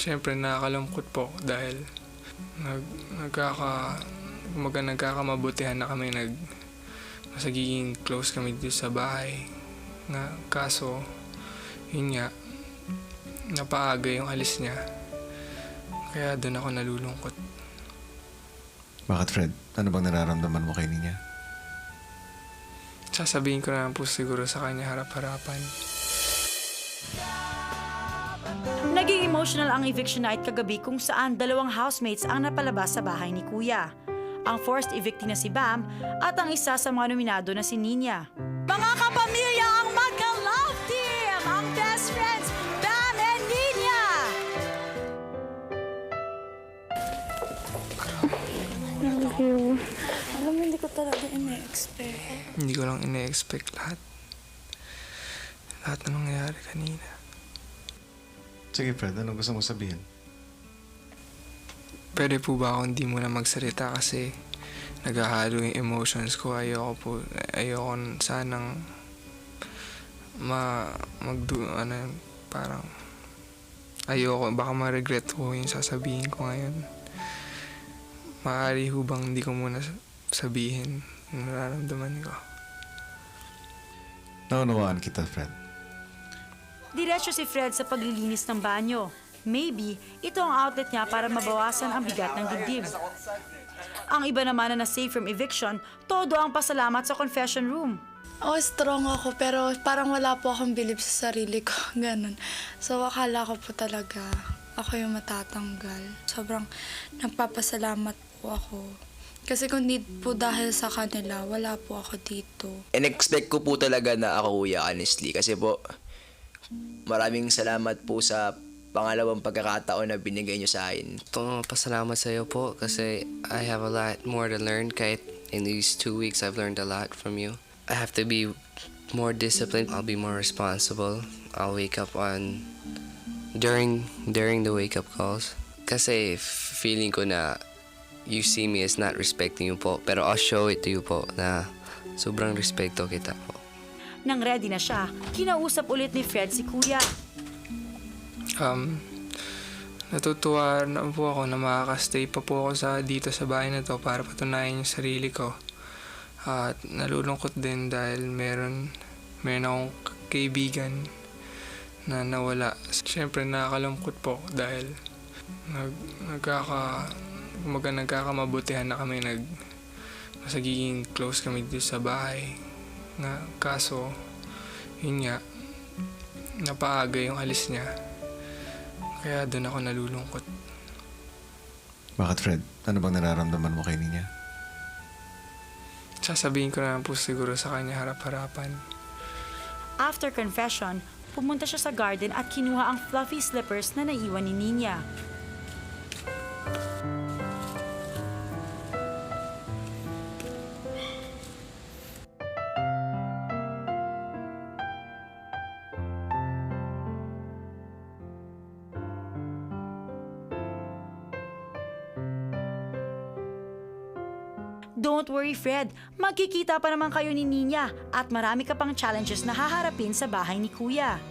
Siyempre nakakalungkot po dahil nagkakamabutihan na kami, magiging close kami dito sa bahay. Kaso, yun nga, napaaga yung alis niya. Kaya doon ako nalulungkot. Bakit, Fred? Ano bang nararamdaman mo kay Ninya? Sasabihin ko na lang po siguro sa kanya harap-harapan. Naging emotional ang eviction night kagabi kung saan 2 housemates ang napalabas sa bahay ni Kuya. Ang forced evictee na si Bam at ang isa sa mga nominado na si Ninya. Mga kapamilya, ang magka-love team! Ang best friends, Bam and Ninya! Thank you. Alam mo, hindi ko talaga ina-expect. Hindi ko lang ina-expect lahat. Lahat na nangyayari kanina. Sige, Fred. Anong gusto mo sabihin? Pwede po ba ako hindi muna magsalita kasi naghahalo yung emotions ko. Ayoko sanang ayoko, baka ma-regret ko yung sasabihin ko ngayon. Maaari hubang hindi ko muna sabihin yung nararamdaman ko. Naunawaan kita, Fred. Diretso si Fred sa paglilinis ng banyo. Maybe, ito ang outlet niya para mabawasan ang bigat ng dibdib. Ang iba naman na safe from eviction, todo ang pasalamat sa confession room. Oh, strong ako, pero parang wala po akong bilib sa sarili ko. Ganon. So, akala ko po talaga ako yung matatanggal. Sobrang nagpapasalamat po ako. Kasi kung hindi po dahil sa kanila, wala po ako dito. In-expect ko po talaga na ako, Kuya, honestly. Kasi po, maraming salamat po sa pangalawang pagkakataon na binigay niyo sa akin. Pasalamat sa iyo po kasi I have a lot more to learn kahit in these 2 weeks I've learned a lot from you. I have to be more disciplined. I'll be more responsible. I'll wake up on during the wake up calls. Kasi feeling ko na you see me as not respecting you po, pero I'll show it to you po na sobrang respeto kita po. Nang ready na siya, kinausap ulit ni Fred si Kuya. Natutuwa na po ako na makakastay pa po ako dito sa bahay na to para patunayan yung sarili ko. At nalulungkot din dahil meron akong kaibigan na nawala. Siyempre nakakalungkot po dahil nagkakamabutihan na kami, magiging close kami dito sa bahay. Kaso, yun nga, napaaga yung alis niya. Kaya doon ako nalulungkot. Bakit, Fred? Ano bang nararamdaman mo kay Ninya? Sasabihin ko na lang po siguro sa kanya harap-harapan. After confession, pumunta siya sa garden at kinuha ang fluffy slippers na naiwan ni Ninya. Don't worry, Fred. Magkikita pa naman kayo ni Ninya at marami ka pang challenges na haharapin sa bahay ni Kuya.